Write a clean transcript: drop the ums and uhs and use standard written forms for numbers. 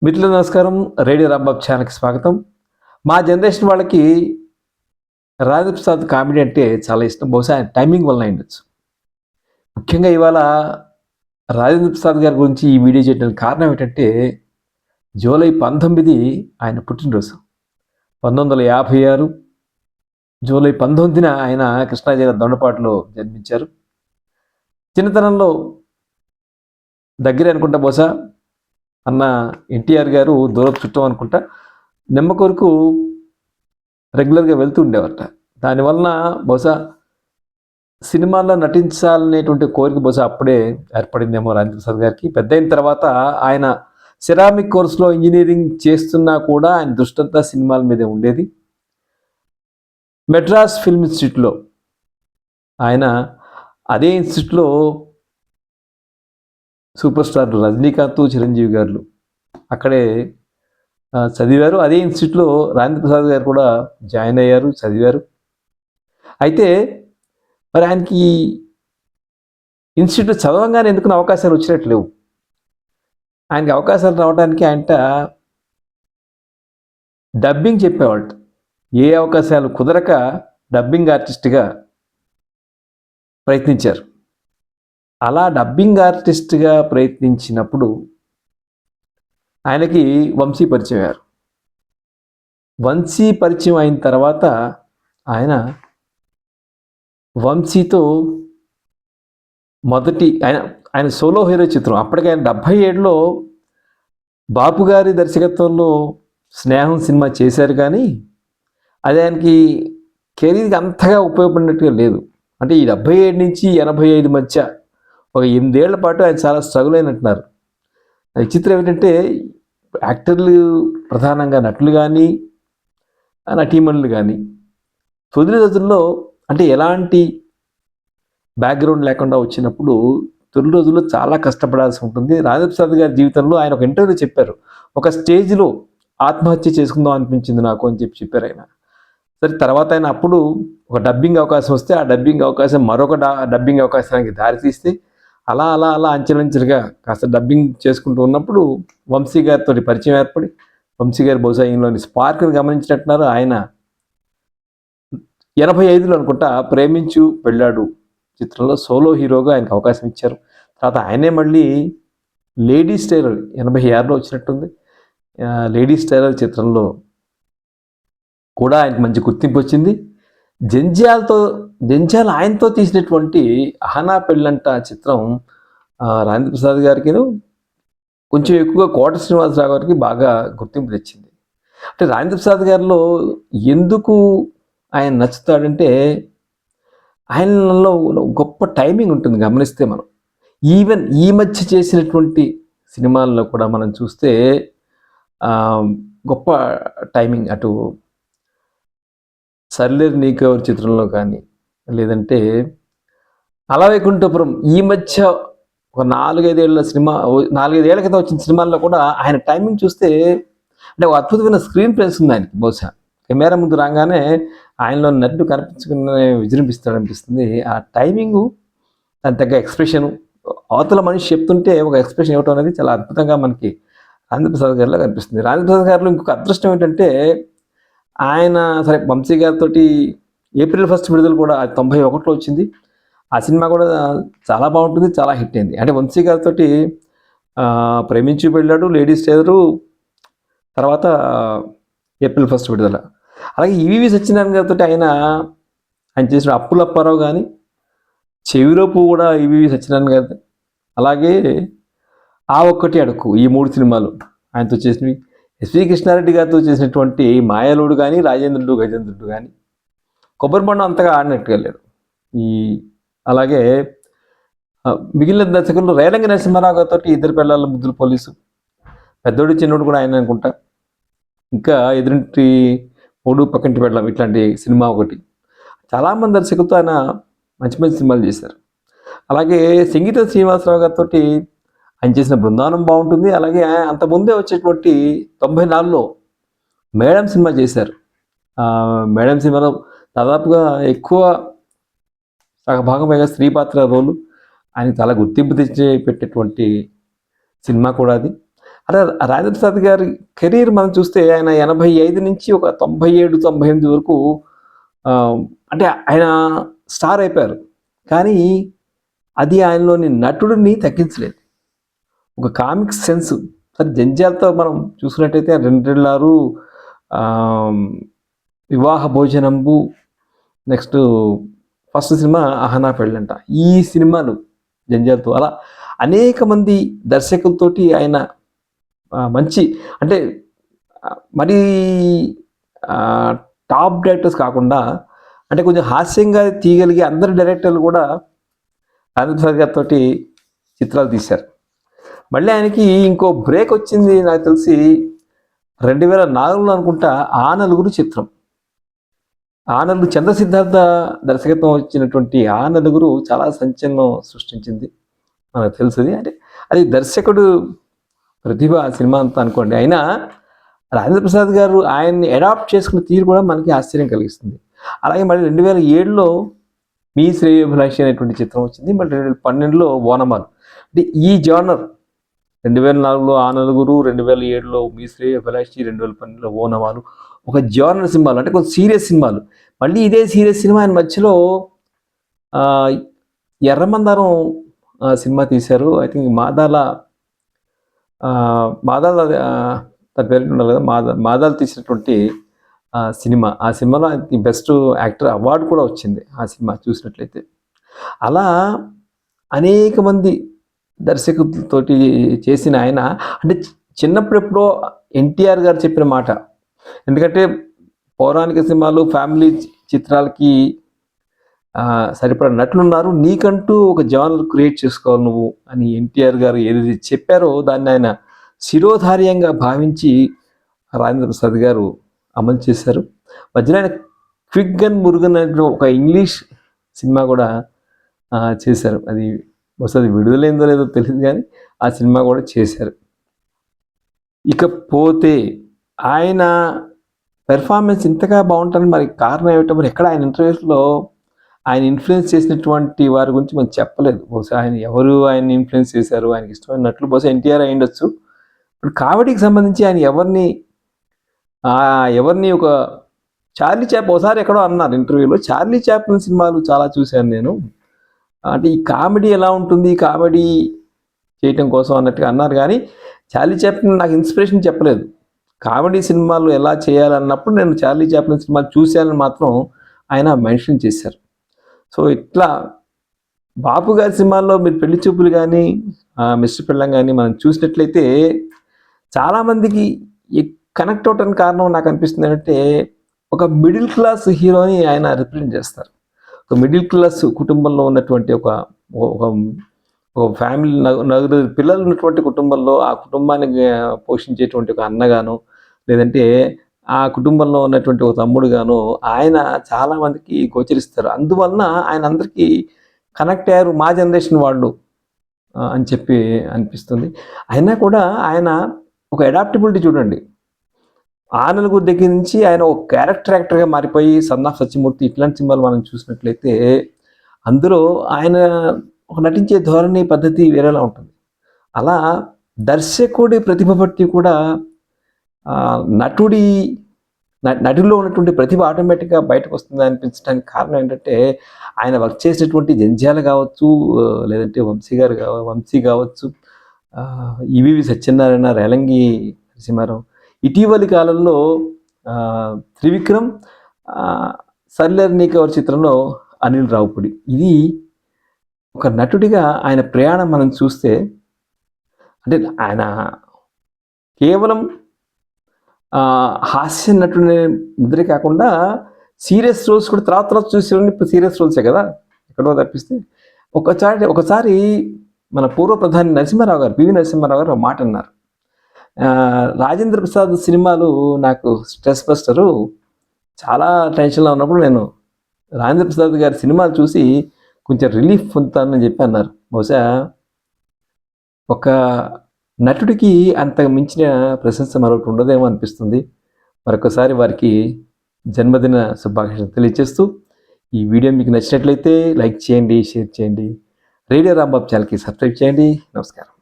మిత్రులు నమస్కారం. రేడియో రాంబాబు ఛానల్కి స్వాగతం. మా జనరేషన్ వాళ్ళకి రాజేంద్ర ప్రసాద్ కామెడీ అంటే చాలా ఇష్టం. బహుశా ఆయన టైమింగ్ వల్ల అయ్యుండొచ్చు. ముఖ్యంగా ఇవాళ రాజేంద్ర ప్రసాద్ గారి గురించి ఈ వీడియో చేయడానికి కారణం ఏంటంటే, జూలై 19 ఆయన పుట్టినరోజు. 1956 జూలై 19న ఆయన కృష్ణా జిల్లా దొండపాటులో జన్మించారు. చిన్నతనంలో దగ్గరే అనుకుంటా, బహుశా అన్న ఎన్టీఆర్ గారు దూరపు చుట్టం అనుకుంటా, నిమ్మకొరకు రెగ్యులర్గా వెళ్తూ ఉండేవారట. దానివలన బహుశా సినిమాల్లో నటించాలనేటువంటి కోరిక బహుశా అప్పుడే ఏర్పడిందేమో రాజేంద్ర ప్రసాద్ గారికి. పెద్ద అయిన తర్వాత ఆయన సిరామిక్ కోర్సులో ఇంజనీరింగ్ చేస్తున్నా కూడా ఆయన దృష్టంతా సినిమాల మీదే ఉండేది. మెడ్రాస్ ఫిల్మ్ ఇన్స్టిట్యూట్లో ఆయన అదే ఇన్స్టిట్యూట్లో సూపర్ స్టార్ రజనీకాంత్, చిరంజీవి గారు అక్కడే చదివారు. అదే ఇన్స్టిట్యూట్లో రాజేంద్ర ప్రసాద్ గారు కూడా జాయిన్ అయ్యారు, చదివారు. అయితే మరి ఆయనకి ఇన్స్టిట్యూట్ చదవంగానే ఎందుకు అవకాశాలు వచ్చినట్లు లేవు. ఆయనకి అవకాశాలు రావడానికి ఆయనట డబ్బింగ్ చెప్పేవాళ్ళు. ఏ అవకాశాలు కుదరక డబ్బింగ్ ఆర్టిస్ట్గా ప్రయత్నించారు. అలా డబ్బింగ్ ఆర్టిస్ట్గా ప్రయత్నించినప్పుడు ఆయనకి వంశీ పరిచయం అయ్యారు. వంశీ పరిచయం అయిన తర్వాత ఆయన వంశీతో మొదటి ఆయన సోలో హీరో చిత్రం, అప్పటికి ఆయన 77లో బాపు గారి దర్శకత్వంలో స్నేహం సినిమా చేశారు. కానీ అది ఆయనకి కెరీర్కి అంతగా ఉపయోగపడినట్టుగా లేదు. అంటే ఈ 77 నుంచి 85 మధ్య ఒక 8 ఏళ్ల పాటు ఆయన చాలా స్ట్రగుల్ అయినట్టున్నారు. విచిత్రం ఏంటంటే, యాక్టర్లు ప్రధానంగా నటులు కానీ నటీమణులు కానీ తొలి రోజుల్లో అంటే ఎలాంటి బ్యాక్గ్రౌండ్ లేకుండా వచ్చినప్పుడు తొలి రోజుల్లో చాలా కష్టపడాల్సి ఉంటుంది. రాజేంద్ర ప్రసాద్ గారి జీవితంలో ఆయన ఒక ఇంటర్వ్యూలో చెప్పారు, ఒక స్టేజ్లో ఆత్మహత్య చేసుకుందాం అనిపించింది నాకు అని చెప్పారు ఆయన. సరే, తర్వాత ఆయన అప్పుడు ఒక డబ్బింగ్ అవకాశం వస్తే ఆ డబ్బింగ్ అవకాశం మరొక డబ్బింగ్ అవకాశానికి దారితీస్తే అలా అలా అలా అంచెలంచెలుగా కాస్త డబ్బింగ్ చేసుకుంటూ ఉన్నప్పుడు వంశీ గారితో పరిచయం ఏర్పడి, వంశీ గారి బహుశా ఈయనలోని స్పార్క్ని గమనించినట్టున్నారు. ఆయన 85లో అనుకుంటా ప్రేమించు పెళ్ళాడు చిత్రంలో సోలో హీరోగా ఆయనకు అవకాశం ఇచ్చారు. తర్వాత ఆయనే మళ్ళీ లేడీస్ టైలర్ 86లో వచ్చినట్టుంది. లేడీస్ టైలర్ చిత్రంలో కూడా ఆయనకు మంచి గుర్తింపు వచ్చింది. జంజాల ఆయనతో తీసినటువంటి అహనా పెళ్ళంట చిత్రం రాజేంద్ర ప్రసాద్ గారికి కొంచెం ఎక్కువగా కోట శ్రీనివాసరావు గారికి బాగా గుర్తింపు తెచ్చింది. అంటే రాజేంద్ర ప్రసాద్ గారిలో ఎందుకు ఆయన నచ్చుతాడంటే, ఆయనలో గొప్ప టైమింగ్ ఉంటుంది. గమనిస్తే మనం ఈవెన్ ఈ మధ్య చేసినటువంటి సినిమాల్లో కూడా మనం చూస్తే గొప్ప టైమింగ్. అటు సర్లేరు నీకెవరు చిత్రంలో కానీ, లేదంటే అలవైకుంఠపురం ఈ మధ్య ఒక 4-5 ఏళ్ల క్రితం వచ్చిన సినిమాల్లో కూడా ఆయన టైమింగ్ చూస్తే అంటే ఒక అద్భుతమైన స్క్రీన్ ప్రెస్ ఉంది ఆయనకి. బహుశా కెమెరా ముందు రాగానే ఆయనలో నటుడు కనిపించుకునే విజృంభిస్తాడు అనిపిస్తుంది. ఆ టైమింగు, దాని తగ్గ ఎక్స్ప్రెషను, అవతల మనిషి చెప్తుంటే ఒక ఎక్స్ప్రెషన్ ఇవ్వటం అనేది చాలా అద్భుతంగా మనకి రాజేంద్ర ప్రసాద్ గారిలో కనిపిస్తుంది. రాజేంద్ర ప్రసాద్ గారిలో ఇంకొక అదృష్టం ఏంటంటే, ఆయన సరే వంశీ గారితో ఏప్రిల్ 1 విడుదల కూడా 91లో వచ్చింది. ఆ సినిమా కూడా చాలా బాగుంటుంది, చాలా హిట్ అయింది. అంటే వంశీ గారితో ప్రేమించి వెళ్ళాడు, లేడీస్ టైలరు, తర్వాత ఏప్రిల్ 1 విడుదల. అలాగే ఈవీవి సత్యనారాయణ గారితో ఆయన చేసిన అప్పులప్పారావు కానీ, చెవిలో పువ్వు కూడా ఈవీవి సత్యనారాయణ గారి. అలాగే ఆ ఒక్కటి అడుక్కు, ఈ 3 సినిమాలు ఆయనతో చేసినవి. ఎస్వి కృష్ణారెడ్డి గారితో చేసినటువంటి మాయాలుడు కానీ, రాజేంద్రుడు గజేంద్రుడు కానీ, కొబ్బరిబండం అంతగా ఆడినట్టుగా లేడు. అలాగే మిగిలిన దర్శకులు రేలంగి నరసింహారావు గారితో ఇద్దరు పిల్లల ముద్దుల పోలీసు, పెద్దోడు చిన్నోడు కూడా ఆయన అనుకుంటా, ఇంకా ఎదురింటి మూడు పక్కింటి పెళ్ళం, ఇట్లాంటి సినిమా ఒకటి. చాలామంది దర్శకులతో ఆయన మంచి మంచి సినిమాలు చేశారు. అలాగే సంగీత శ్రీనివాసరావు గారితో ఆయన చేసిన బృందావనం బాగుంటుంది. అలాగే అంతకుముందే వచ్చేటువంటి 94లో మేడం సినిమా చేశారు. మేడం సినిమాలో దాదాపుగా ఎక్కువ సగభాగం పైగా స్త్రీ పాత్ర రోలు ఆయనకు చాలా గుర్తింపు తెచ్చి పెట్టేటువంటి సినిమా కూడా అది. అలా రాజేంద్ర ప్రసాద్ గారి కెరీర్ మనం చూస్తే ఆయన 85 నుంచి ఒక 97, 98 వరకు అంటే ఆయన స్టార్ అయిపోయారు. కానీ అది ఆయనలోని నటుడిని తగ్గించలేదు. ఒక కామిక్ సెన్స్ సరే జంజాలతో మనం చూసుకున్నట్టయితే 2 వివాహ భోజనంబు, నెక్స్ట్ ఫస్ట్ సినిమా అహనా పెళ్ళంట. ఈ సినిమాలు జంజాలతో అలా అనేక మంది దర్శకులతోటి ఆయన మంచి అంటే మరీ టాప్ డైరెక్టర్స్ కాకుండా అంటే కొంచెం హాస్యంగా తీయగలిగే అందరి డైరెక్టర్లు కూడా రాజేంద్ర ప్రసాద్ గారితో చిత్రాలు తీశారు. మళ్ళీ ఆయనకి ఇంకో బ్రేక్ వచ్చింది నాకు తెలిసి 2004లో అనుకుంటా, ఆ నలుగురు చిత్రం. ఆ నలుగురు చంద్ర సిద్ధార్థ దర్శకత్వం వచ్చినటువంటి ఆ నలుగురు చాలా సంచలనం సృష్టించింది, మనకు తెలుసుది. అంటే అది దర్శకుడు ప్రతిభ ఆ సినిమా అంతా అనుకోండి. అయినా రాజేంద్ర ప్రసాద్ గారు ఆయన్ని అడాప్ట్ చేసుకున్న తీరు కూడా మనకి ఆశ్చర్యం కలిగిస్తుంది. అలాగే మళ్ళీ 2007లో మీ శ్రేయోభిలాషి అనేటువంటి చిత్రం వచ్చింది. మళ్ళీ 2012లో ఓనమాలు. అంటే ఈ జానర్ 2004లో ఆ నలుగురు, 2007లో మీ శ్రేయోభిలాషి, 2012లో ఓనమాలు ఒక జానర్ సినిమాలు, అంటే కొంచెం సీరియస్ సినిమాలు. మళ్ళీ ఇదే సీరియస్ సినిమా ఆయన మధ్యలో ఎర్రమందారం సినిమా తీశారు. ఐ థింక్ మాదాల తన పేరు ఉండాలి కదా, మాదాలు తీసినటువంటి సినిమా. ఆ సినిమాలో ఆయనకి బెస్ట్ యాక్టర్ అవార్డు కూడా వచ్చింది ఆ సినిమా చూసినట్లయితే. అలా అనేక మంది దర్శకులతోటి చేసిన ఆయన అంటే చిన్నప్పుడు ఎప్పుడో ఎన్టీఆర్ గారు చెప్పిన మాట. ఎందుకంటే పౌరాణిక సినిమాలు, ఫ్యామిలీ చిత్రాలకి సరిపడా నటులున్నారు, నీకంటూ ఒక జానర్ క్రియేట్ చేసుకోవాలి నువ్వు అని ఎన్టీఆర్ గారు ఏదైతే చెప్పారో దాన్ని ఆయన శిరోధార్యంగా భావించి రాజేంద్ర ప్రసాద్ గారు అమలు చేశారు. మధ్యలో ఆయన క్విక్ గన్ మురుగన్ అనే ఒక ఇంగ్లీష్ సినిమా కూడా చేశారు. అది బహుశా అది విడుదలైందో లేదో తెలియదు, కానీ ఆ సినిమా కూడా చేశారు. ఇకపోతే ఆయన పెర్ఫార్మెన్స్ ఇంతగా బాగుంటుంది, మరి కారణం ఏమిటో మరి ఎక్కడ ఆయన ఇంటర్వ్యూస్లో ఆయన ఇన్ఫ్లుయెన్స్ చేసినటువంటి వారి గురించి మనం చెప్పలేదు. బహుశా ఆయన ఎవరు ఆయన్ని ఇన్ఫ్లుయెన్స్ చేశారు, ఆయనకి ఇష్టమైన నటులు బహుశా ఎన్టీఆర్ అయి ఉండొచ్చు. ఇప్పుడు కామెడీకి సంబంధించి ఆయన ఎవరిని ఒక చార్లీ చాప్ ఒకసారి ఎక్కడో అన్నారు ఇంటర్వ్యూలో, చార్లీ చాప్లిన్ సినిమాలు చాలా చూశాను నేను, అంటే ఈ కామెడీ ఎలా ఉంటుంది, కామెడీ చేయటం కోసం అన్నట్టుగా అన్నారు. కానీ చార్లీ చాప్లిన్ నాకు ఇన్స్పిరేషన్ చెప్పలేదు. కామెడీ సినిమాలు ఎలా చేయాలన్నప్పుడు నేను చార్లీ చాప్లిన్ సినిమాలు చూశానని మాత్రం ఆయన మెన్షన్ చేశారు. సో ఇట్లా బాపు గారి సినిమాల్లో మీరు పెళ్లి చూపులు కానీ మిస్టర్ పిల్లం కానీ మనం చూసినట్లయితే చాలామందికి కనెక్ట్ అవటానికి కారణం నాకు అనిపిస్తుంది ఏంటంటే, ఒక మిడిల్ క్లాస్ హీరోని ఆయన రిప్రజెంట్ చేస్తారు. ఒక మిడిల్ క్లాస్ కుటుంబంలో ఉన్నటువంటి ఒక ఫ్యామిలీ, నలుగురు పిల్లలు ఉన్నటువంటి కుటుంబంలో ఆ కుటుంబాన్ని పోషించేటువంటి ఒక అన్నగాను, లేదంటే ఆ కుటుంబంలో ఉన్నటువంటి ఒక తమ్ముడుగాను ఆయన చాలామందికి గోచరిస్తారు. అందువలన ఆయన అందరికీ కనెక్ట్ అయ్యారు, మా జనరేషన్ వాళ్ళు అని చెప్పి అనిపిస్తుంది. అయినా కూడా ఆయన ఒక అడాప్టబిలిటీ చూడండి. ఆ నలుగురు దగ్గర నుంచి ఆయన ఒక క్యారెక్టర్ యాక్టర్గా మారిపోయి సన్ ఆఫ్ సత్యమూర్తి ఇట్లాంటి సినిమాలు మనం చూసినట్లయితే అందులో ఆయన ఒక నటించే ధోరణి పద్ధతి వేరేలా ఉంటుంది. అలా దర్శకుడి ప్రతిభ బట్టి కూడా నటుల్లో ఉన్నటువంటి ప్రతిభ ఆటోమేటిక్గా బయటకు వస్తుంది అనిపించడానికి కారణం ఏంటంటే, ఆయన వర్క్ చేసినటువంటి జంధ్యాల కావచ్చు, లేదంటే వంశీ కావచ్చు, ఈవీవి సత్యనారాయణ, రేలంగి నరసింహారావు, ఇటీవలి కాలంలో త్రివిక్రమ్, సర్లేరు నీకెవరు చిత్రంలో అనిల్ రావుపూడి. ఇది ఒక నటుడిగా ఆయన ప్రయాణం మనం చూస్తే, అంటే ఆయన కేవలం హాస్య నటుడి ముద్రే కాకుండా సీరియస్ రోల్స్ కూడా తర్వాత చూసేవాడిని. ఇప్పుడు సీరియస్ రోల్సే కదా ఎక్కడో తప్పిస్తే. ఒకసారి మన పూర్వ ప్రధాని నరసింహారావు గారు, పివి నరసింహారావు గారు మాట అన్నారు, రాజేంద్ర ప్రసాద్ సినిమాలు నాకు స్ట్రెస్ బస్టరు, చాలా టెన్షన్లో ఉన్నప్పుడు నేను రాజేంద్ర ప్రసాద్ గారి సినిమాలు చూసి కొంచెం రిలీఫ్ పొందుతానని చెప్పి అన్నారు. బహుశా ఒక నటుడికి అంత మించిన ప్రశంస మరొకటి ఉండదేమో అనిపిస్తుంది. మరొకసారి వారికి జన్మదిన శుభాకాంక్షలు తెలియజేస్తూ, ఈ వీడియో మీకు నచ్చినట్లయితే లైక్ చేయండి, షేర్ చేయండి, రేడియో రాంబాబు ఛానల్కి సబ్స్క్రైబ్ చేయండి. నమస్కారం.